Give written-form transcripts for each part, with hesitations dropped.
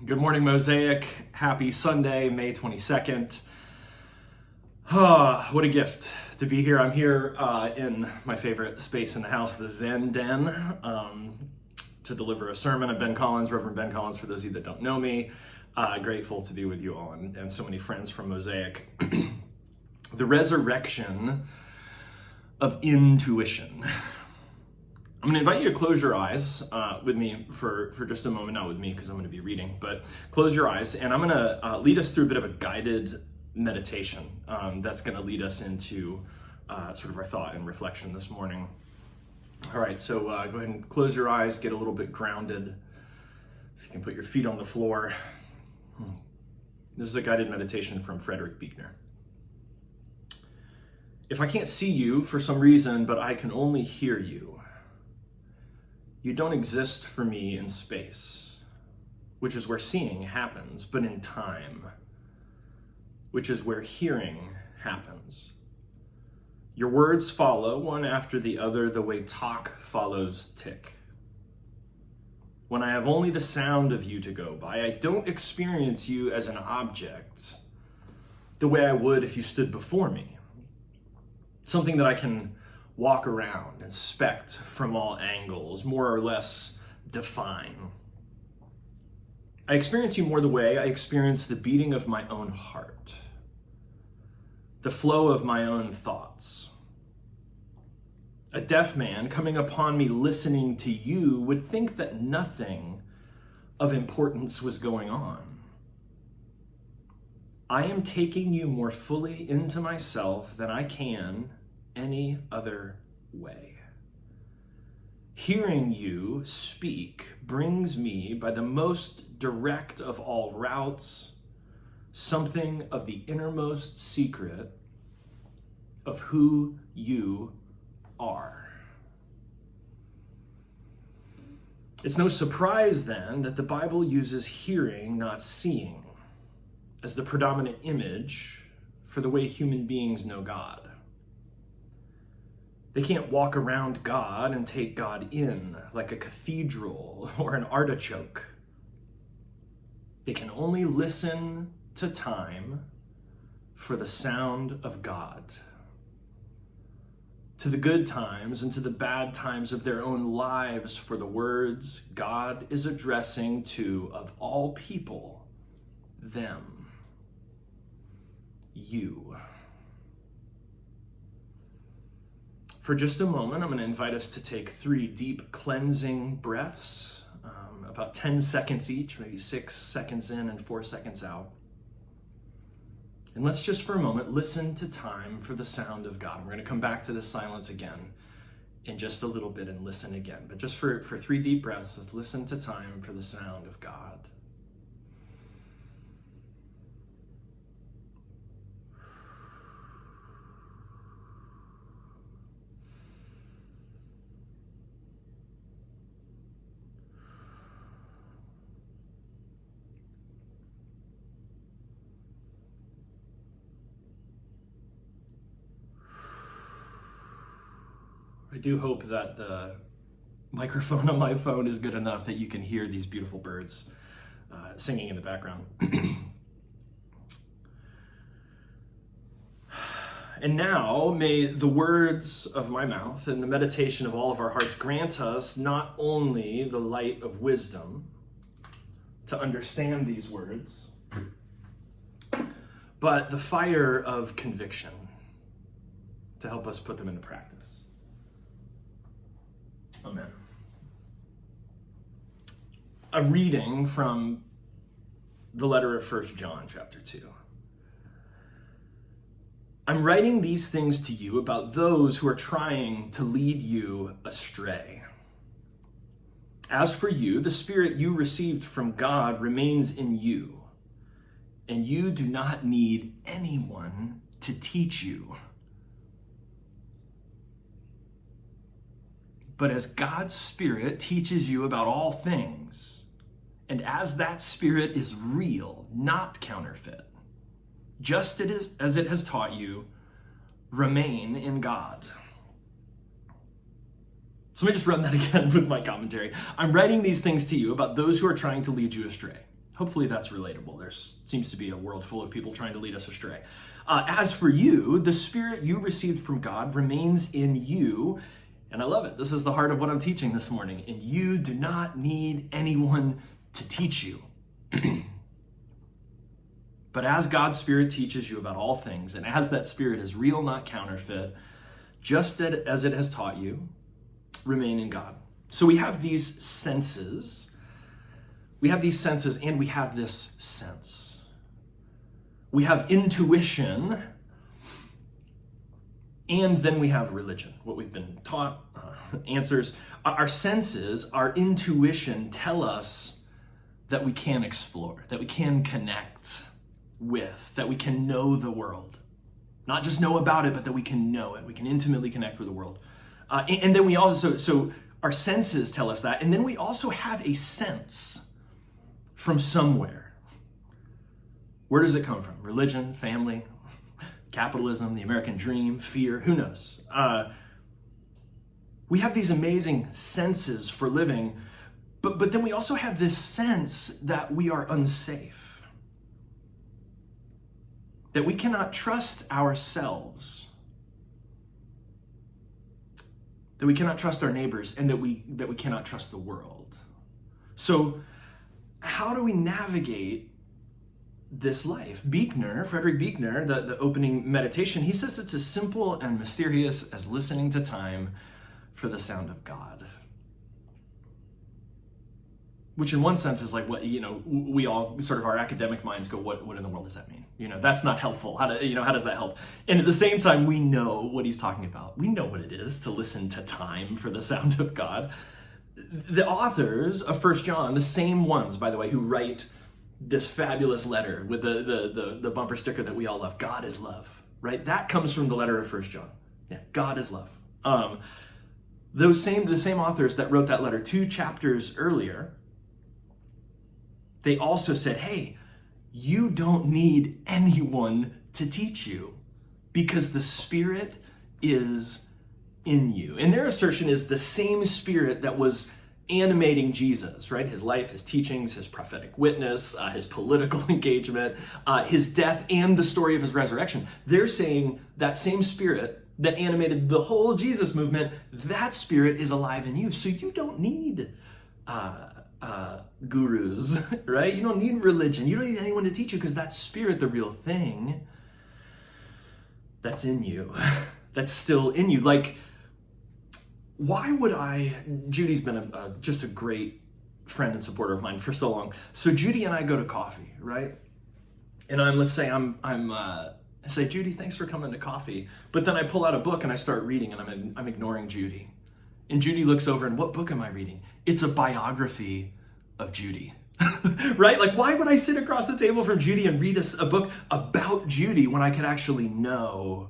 Good morning, Mosaic. Happy Sunday, May 22nd. What a gift to be here. I'm here in my favorite space in the house, the Zen Den, to deliver a sermon of Ben Collins, Reverend Ben Collins, for those of you that don't know me. Grateful to be with you all and so many friends from Mosaic. The resurrection of intuition. I'm going to invite you to close your eyes with me for just a moment, not with me because I'm going to be reading, but close your eyes and I'm going to lead us through a bit of a guided meditation that's going to lead us into sort of our thought and reflection this morning. All right, so go ahead and close your eyes, get a little bit grounded. If you can put your feet on the floor. This is a guided meditation from Frederick Buechner. If I can't see you for some reason, but I can only hear you, you don't exist for me in space, which is where seeing happens, but in time, which is where hearing happens. Your words follow one after the other the way talk follows tick. When I have only the sound of you to go by, I don't experience you as an object the way I would if you stood before me. Something that I can walk around, inspect from all angles, more or less define. I experience you more the way I experience the beating of my own heart, the flow of my own thoughts. A deaf man coming upon me listening to you would think that nothing of importance was going on. I am taking you more fully into myself than I can any other way. Hearing you speak brings me, by the most direct of all routes, something of the innermost secret of who you are. It's no surprise then that the Bible uses hearing, not seeing, as the predominant image for the way human beings know God. They can't walk around God and take God in like a cathedral or an artichoke. They can only listen to time for the sound of God. To the good times and to the bad times of their own lives for the words God is addressing to, of all people, them, you. For just a moment, I'm going to invite us to take 3 deep cleansing breaths, about 10 seconds each, maybe 6 seconds in and 4 seconds out. And let's just for a moment listen to time for the sound of God. We're going to come back to this silence again in just a little bit and listen again. But just for 3 deep breaths, let's listen to time for the sound of God. I do hope that the microphone on my phone is good enough that you can hear these beautiful birds singing in the background. And now may the words of my mouth and the meditation of all of our hearts grant us not only the light of wisdom to understand these words, but the fire of conviction to help us put them into practice. Amen. A reading from the letter of 1 John chapter 2. I'm writing these things to you about those who are trying to lead you astray. As for you, the Spirit you received from God remains in you, and you do not need anyone to teach you. But as God's Spirit teaches you about all things, and as that Spirit is real, not counterfeit, just as it has taught you, remain in God. So let me just run that again with my commentary. I'm writing these things to you about those who are trying to lead you astray. Hopefully that's relatable. There seems to be a world full of people trying to lead us astray. As for you, the Spirit you received from God remains in you. And I love it. This is the heart of what I'm teaching this morning. And you do not need anyone to teach you. But as God's Spirit teaches you about all things, and as that Spirit is real, not counterfeit, just as it has taught you, remain in God. So we have these senses. We have these senses and we have this sense. We have intuition and then we have religion, what we've been taught, answers. Our senses, our intuition tell us that we can explore, that we can connect with, that we can know the world. Not just know about it, but that we can know it. We can intimately connect with the world. And then we also, so our senses tell us that. And then we also have a sense from somewhere. Where does it come from? Religion, family, capitalism, the American dream, fear, who knows? We have these amazing senses for living, but then we also have this sense that we are unsafe. That we cannot trust ourselves. That we cannot trust our neighbors, and that we cannot trust the world. So how do we navigate this life? Frederick Buechner, the opening meditation, he says it's as simple and mysterious as listening to time for the sound of God. Which in one sense is like what, we all sort of, our academic minds go, what in the world does that mean? That's not helpful. How does that help? And at the same time, we know what he's talking about. We know what it is to listen to time for the sound of God. The authors of 1 John, the same ones, by the way, who write this fabulous letter with the bumper sticker that we all love, God is love, right? That comes from the letter of 1 John. Yeah, God is love. The same authors that wrote that letter 2 chapters earlier, they also said, hey, you don't need anyone to teach you because the Spirit is in you. And their assertion is the same Spirit that was animating Jesus, right? His life, his teachings, his prophetic witness, his political engagement, his death, and the story of his resurrection. They're saying that same Spirit that animated the whole Jesus movement, that Spirit is alive in you. So you don't need gurus, right? You don't need religion. You don't need anyone to teach you because that Spirit, the real thing, that's in you. That's still in you. Like, why would Judy's been just a great friend and supporter of mine for so long. So Judy and I go to coffee, right? And I say, Judy, thanks for coming to coffee. But then I pull out a book and I start reading and I'm ignoring Judy. And Judy looks over and what book am I reading? It's a biography of Judy, right? Like, why would I sit across the table from Judy and read a book about Judy when I could actually know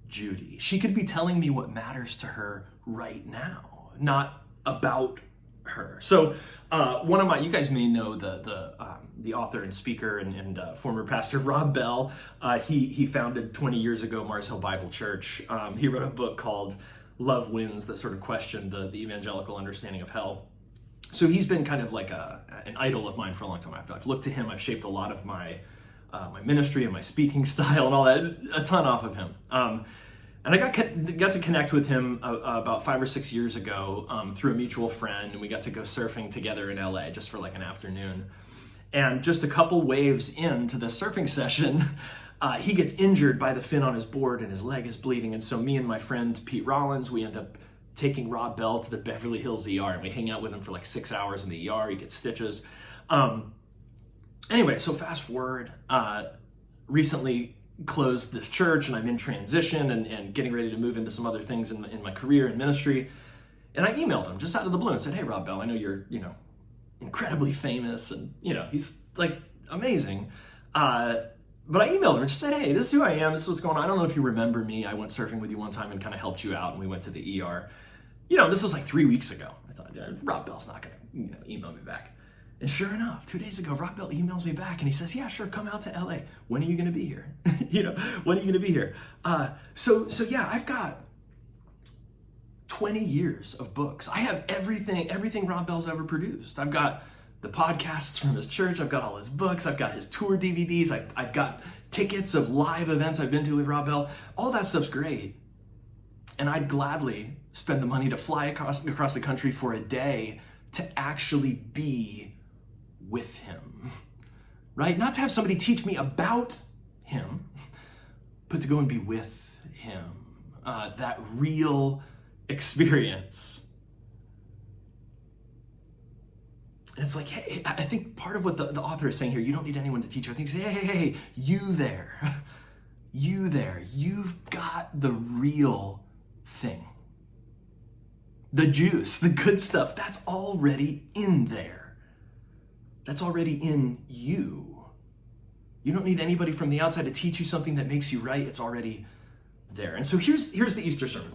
Judy? She could be telling me what matters to her right now, not about her. So you guys may know the author and speaker and former pastor Rob Bell. He founded 20 years ago Mars Hill Bible Church. He wrote a book called Love Wins that sort of questioned the evangelical understanding of hell. So he's been kind of like an idol of mine for a long time. I've looked to him. I've shaped a lot of my ministry and my speaking style and all that, a ton off of him. And I got to connect with him about 5 or 6 years ago through a mutual friend, and we got to go surfing together in LA just for like an afternoon. And just a couple waves into the surfing session, he gets injured by the fin on his board and his leg is bleeding. And so me and my friend Pete Rollins, we end up taking Rob Bell to the Beverly Hills ER, and we hang out with him for like 6 hours in the ER. He gets stitches. Anyway, so fast forward, recently closed this church and I'm in transition and getting ready to move into some other things in my career and ministry. And I emailed him just out of the blue and said, hey, Rob Bell, I know you're, incredibly famous and, he's like amazing. But I emailed him and just said, hey, this is who I am. This is what's going on. I don't know if you remember me. I went surfing with you one time and kind of helped you out and we went to the ER. This was like 3 weeks ago. I thought, Rob Bell's not going to, email me back. And sure enough, 2 days ago, Rob Bell emails me back and he says, yeah, sure, come out to LA. When are you going to be here? When are you going to be here? So yeah, I've got 20 years of books. I have everything Rob Bell's ever produced. I've got the podcasts from his church. I've got all his books. I've got his tour DVDs. I've got tickets of live events I've been to with Rob Bell. All that stuff's great. And I'd gladly spend the money to fly across the country for a day to actually be with him, right? Not to have somebody teach me about him, but to go and be with him. That real experience. And it's like, hey, I think part of what the author is saying here, you don't need anyone to teach you. I think, hey, you there, you've got the real thing. The juice, the good stuff, that's already in there. That's already in you. You don't need anybody from the outside to teach you something that makes you right. It's already there. And so here's the Easter sermon.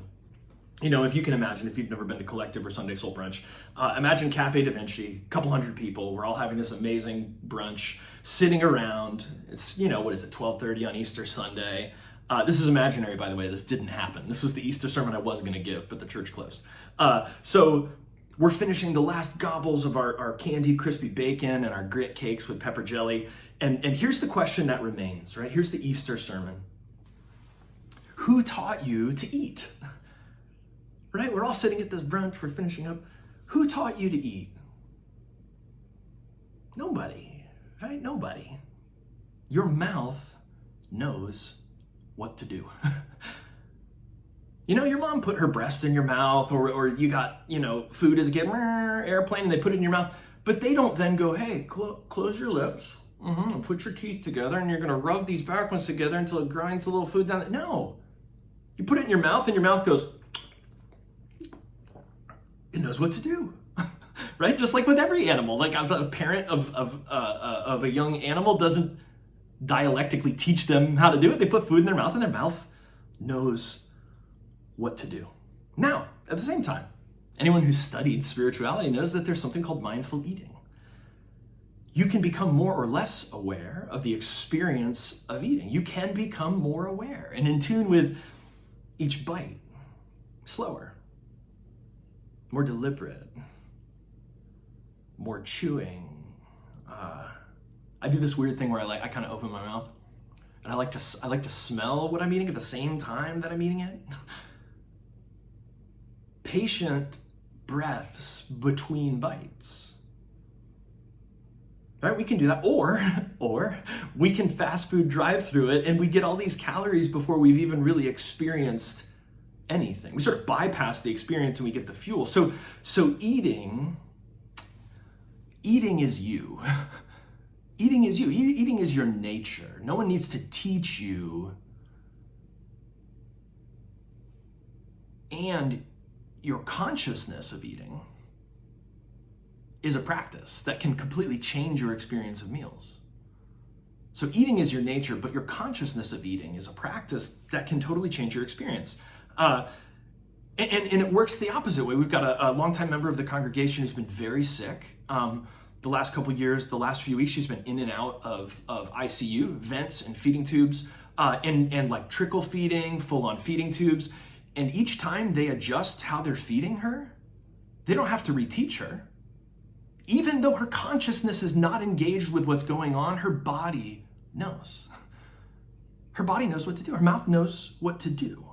You know, if you can imagine, if you've never been to Collective or Sunday Soul Brunch, imagine Cafe Da Vinci, a couple hundred people. We're all having this amazing brunch, sitting around. It's, 12:30 on Easter Sunday. This is imaginary, by the way. This didn't happen. This was the Easter sermon I was going to give, but the church closed. So we're finishing the last gobbles of our candied crispy bacon and our grit cakes with pepper jelly. And here's the question that remains, right? Here's the Easter sermon. Who taught you to eat? Right? We're all sitting at this brunch. We're finishing up. Who taught you to eat? Nobody, right? Nobody. Your mouth knows what to do. Your mom put her breasts in your mouth, or you got, food as a kid, airplane, and they put it in your mouth. But they don't then go, hey, close your lips, and put your teeth together, and you're going to rub these back ones together until it grinds a little food down. No. You put it in your mouth, and your mouth goes, it knows what to do, right? Just like with every animal. Like a parent of a young animal doesn't dialectically teach them how to do it. They put food in their mouth, and their mouth knows what to do. Now, at the same time, anyone who's studied spirituality knows that there's something called mindful eating. You can become more or less aware of the experience of eating. You can become more aware and in tune with each bite, slower, more deliberate, more chewing. I do this weird thing where I kind of open my mouth and I like to smell what I'm eating at the same time that I'm eating it. Patient breaths between bites. Right? We can do that, or we can fast food drive through it and we get all these calories before we've even really experienced anything. We sort of bypass the experience and we get the fuel. So eating is you. Eating is you. Eating is your nature. No one needs to teach you. And your consciousness of eating is a practice that can completely change your experience of meals. So eating is your nature, but your consciousness of eating is a practice that can totally change your experience. And it works the opposite way. We've got a longtime member of the congregation who's been very sick. The last couple of years, the last few weeks, she's been in and out of ICU, vents and feeding tubes, and like trickle feeding, full-on feeding tubes. And each time they adjust how they're feeding her, they don't have to reteach her. Even though her consciousness is not engaged with what's going on, her body knows. Her body knows what to do. Her mouth knows what to do.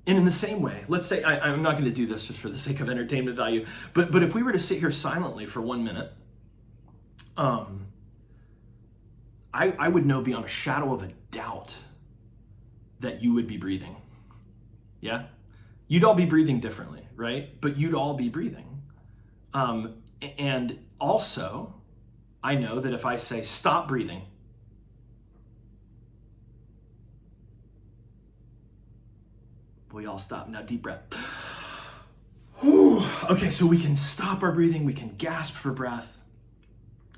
And in the same way, let's say, I'm not going to do this just for the sake of entertainment value, but if we were to sit here silently for 1 minute, I would know beyond a shadow of a doubt that you would be breathing. Yeah? You'd all be breathing differently, right? But you'd all be breathing. And also, I know that if I say, stop breathing, we all stop. Now, deep breath. Okay, so we can stop our breathing. We can gasp for breath.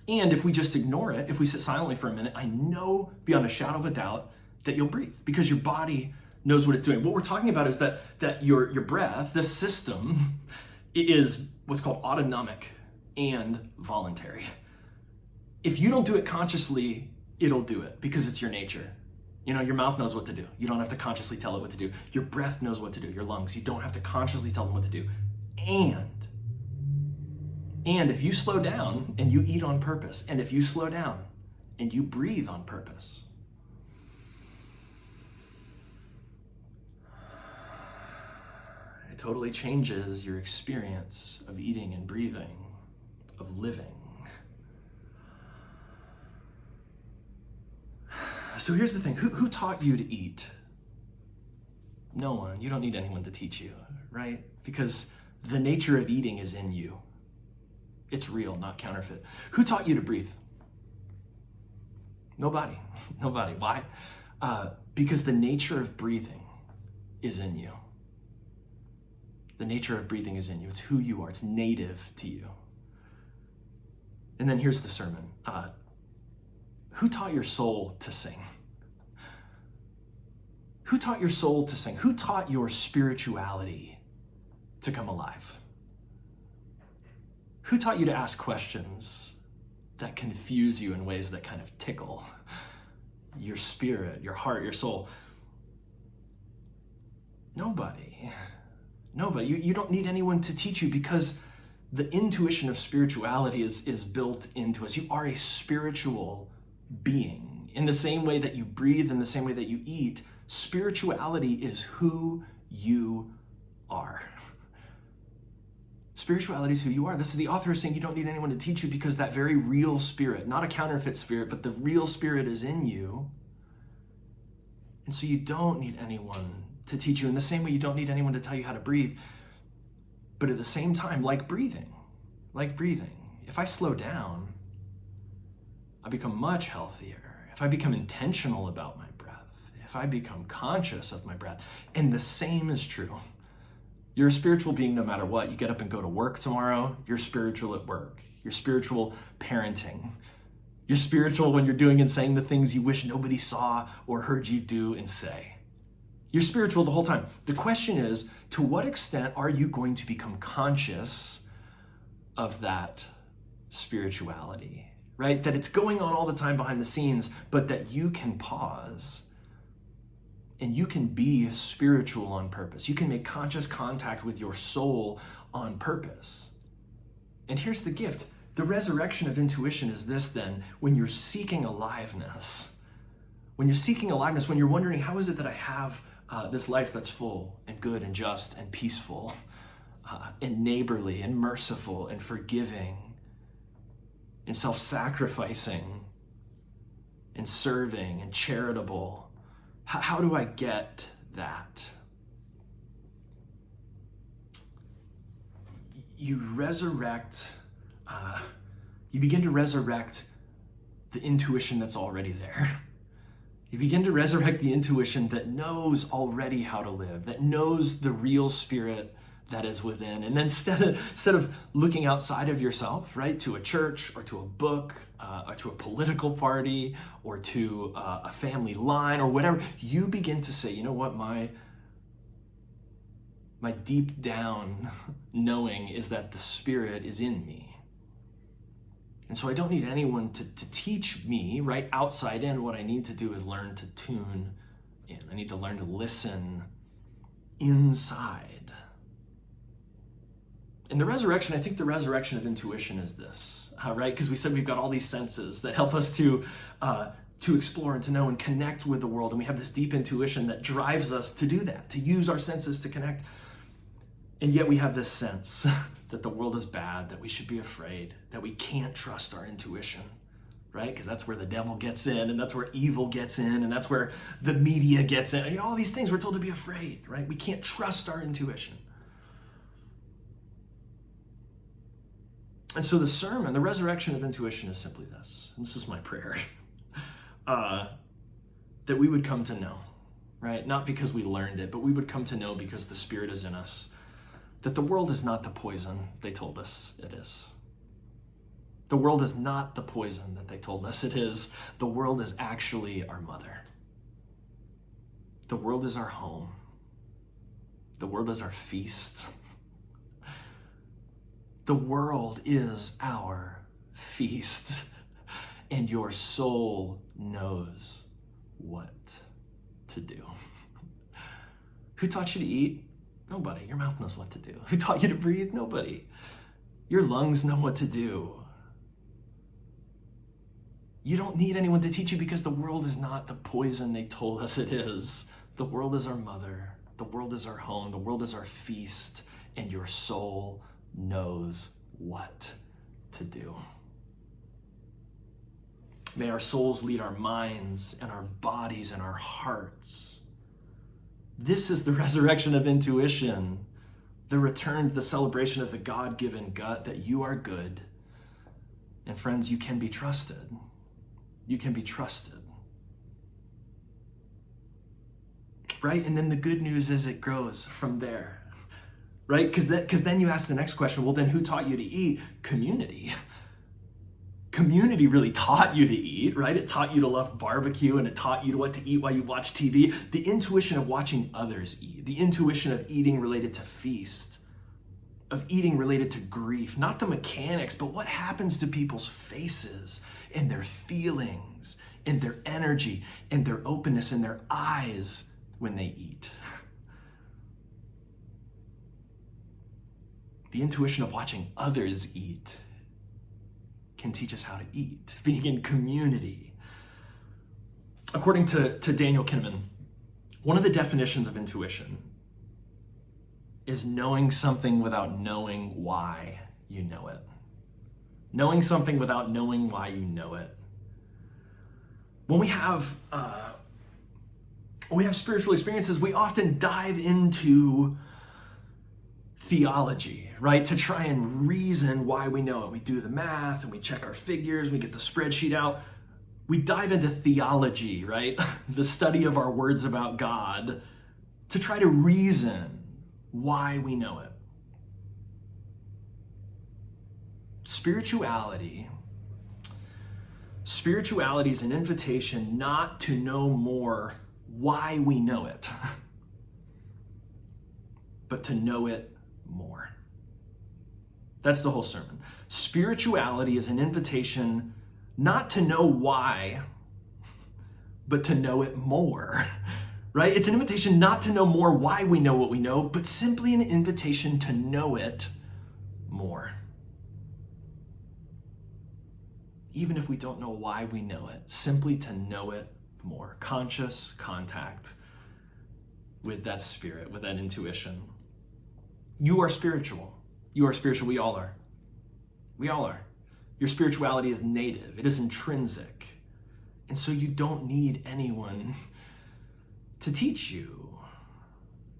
And if we just ignore it, if we sit silently for a minute, I know beyond a shadow of a doubt that you'll breathe because your body knows what it's doing. What we're talking about is that your breath, this system, is what's called autonomic and voluntary. If you don't do it consciously, it'll do it because it's your nature. Your mouth knows what to do. You don't have to consciously tell it what to do. Your breath knows what to do. Your lungs, you don't have to consciously tell them what to do. And And if you slow down and you eat on purpose, and if you slow down and you breathe on purpose, it totally changes your experience of eating and breathing, of living. So here's the thing, who taught you to eat? No one. You don't need anyone to teach you, right? Because the nature of eating is in you. It's real, not counterfeit. Who taught you to breathe? Nobody. Nobody. Why? Because the nature of breathing is in you. The nature of breathing is in you. It's who you are. It's native to you. And then here's the sermon. Who taught your soul to sing? Who taught your soul to sing? Who taught your spirituality to come alive? Who taught you to ask questions that confuse you in ways that kind of tickle your spirit, your heart, your soul? Nobody. Nobody. You don't need anyone to teach you, because the intuition of spirituality is built into us. You are a spiritual being. In the same way that you breathe, in the same way that you eat, spirituality is who you are. Spirituality is who you are. This is the author is saying you don't need anyone to teach you, because that very real spirit, not a counterfeit spirit, but the real spirit is in you. And so you don't need anyone to teach you. In the same way you don't need anyone to tell you how to breathe. But at the same time, like breathing, if I slow down, I become much healthier. If I become intentional about my breath, if I become conscious of my breath, and the same is true. You're a spiritual being no matter what. You get up and go to work tomorrow, you're spiritual at work. You're spiritual parenting. You're spiritual when you're doing and saying the things you wish nobody saw or heard you do and say. You're spiritual the whole time. The question is, to what extent are you going to become conscious of that spirituality, right? That it's going on all the time behind the scenes, but that you can pause and you can be spiritual on purpose. You can make conscious contact with your soul on purpose. And here's the gift. The resurrection of intuition is this then: when you're seeking aliveness, when you're wondering, how is it that I have this life that's full and good and just and peaceful and neighborly and merciful and forgiving and self-sacrificing and serving and charitable? How do I get that? You begin to resurrect the intuition that's already there. You begin to resurrect the intuition that knows already how to live, that knows the real spirit that is within. And then instead of looking outside of yourself, right, to a church or to a book, or to a political party, or to a family line or whatever, you begin to say, you know what, my deep down knowing is that the spirit is in me. And so I don't need anyone to teach me, right, outside in. What I need to do is learn to tune in. I need to learn to listen inside. And the resurrection, I think the resurrection of intuition is this, right? Because we said we've got all these senses that help us to explore and to know and connect with the world. And we have this deep intuition that drives us to do that, to use our senses to connect. And yet we have this sense that the world is bad, that we should be afraid, that we can't trust our intuition, right? Because that's where the devil gets in, and that's where evil gets in, and that's where the media gets in. You know, all these things we're told to be afraid, right? We can't trust our intuition. And so the sermon, the resurrection of intuition, is simply this. And this is my prayer. That we would come to know, right? Not because we learned it, but we would come to know because the Spirit is in us. That the world is not the poison they told us it is. The world is not the poison that they told us it is. The world is actually our mother. The world is our home. The world is our feast. The world is our feast, and your soul knows what to do. Who taught you to eat? Nobody. Your mouth knows what to do. Who taught you to breathe? Nobody. Your lungs know what to do. You don't need anyone to teach you because the world is not the poison they told us it is. The world is our mother. The world is our home. The world is our feast. And your soul knows what to do. May our souls lead our minds and our bodies and our hearts. This is the resurrection of intuition, the return to the celebration of the God-given gut that you are good. And friends, you can be trusted. You can be trusted. Right? And then the good news is it grows from there. Right? Because then you ask the next question, well, then who taught you to eat? Community. Community really taught you to eat, right? It taught you to love barbecue, and it taught you what to eat while you watch TV. The intuition of watching others eat, the intuition of eating related to feast, of eating related to grief, not the mechanics, but what happens to people's faces and their feelings and their energy and their openness and their eyes when they eat. The intuition of watching others eat can teach us how to eat, being in community. According to Daniel Kahneman, one of the definitions of intuition is knowing something without knowing why you know it. Knowing something without knowing why you know it. When we have spiritual experiences, we often dive into theology, right? To try and reason why we know it. We do the math and we check our figures, we get the spreadsheet out. We dive into theology, right? The study of our words about God to try to reason why we know it. Spirituality is an invitation not to know more why we know it, but to know it more. That's the whole sermon. Spirituality is an invitation not to know why, but to know it more, right? It's an invitation not to know more why we know what we know, but simply an invitation to know it more. Even if we don't know why we know it, simply to know it more. Conscious contact with that spirit, with that intuition. You are spiritual. You are spiritual. We all are. We all are. Your spirituality is native. It is intrinsic. And so you don't need anyone to teach you.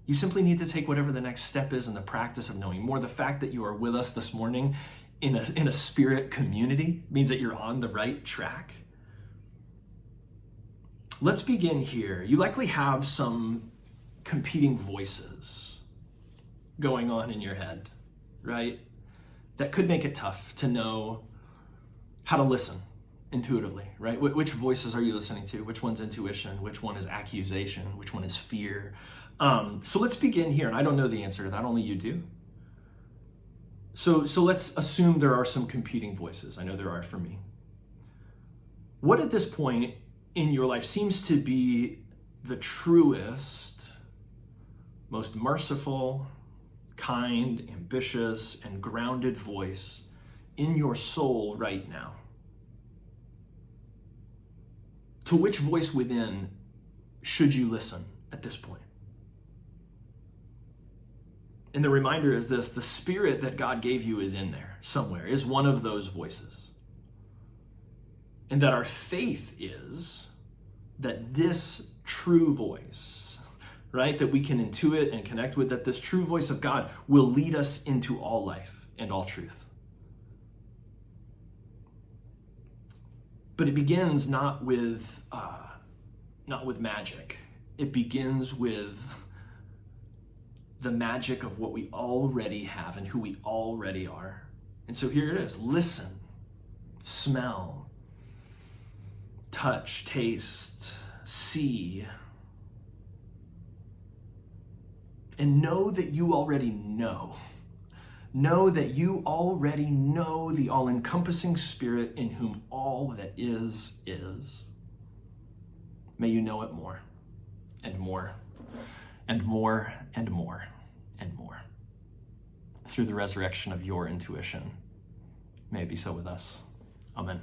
You simply need to take whatever the next step is in the practice of knowing more. The fact that you are with us this morning in a spirit community means that you're on the right track. Let's begin here. You likely have some competing voices going on in your head, right? That could make it tough to know how to listen intuitively, right? Which voices are you listening to? Which one's intuition? Which one is accusation? Which one is fear? So let's begin here. And I don't know the answer to that, only you do. So let's assume there are some competing voices. I know there are for me. What at this point in your life seems to be the truest, most merciful, kind, ambitious, and grounded voice in your soul right now? To which voice within should you listen at this point? And the reminder is this: the spirit that God gave you is in there somewhere, is one of those voices. And that our faith is that this true voice, right, that we can intuit and connect with, that this true voice of God will lead us into all life and all truth. But it begins not with magic. It begins with the magic of what we already have and who we already are. And so here it is. Listen, smell, touch, taste, see, and know that you already know. Know that you already know the all-encompassing spirit in whom all that is. May you know it more and more and more and more and more. through the resurrection of your intuition. May it be so with us. Amen.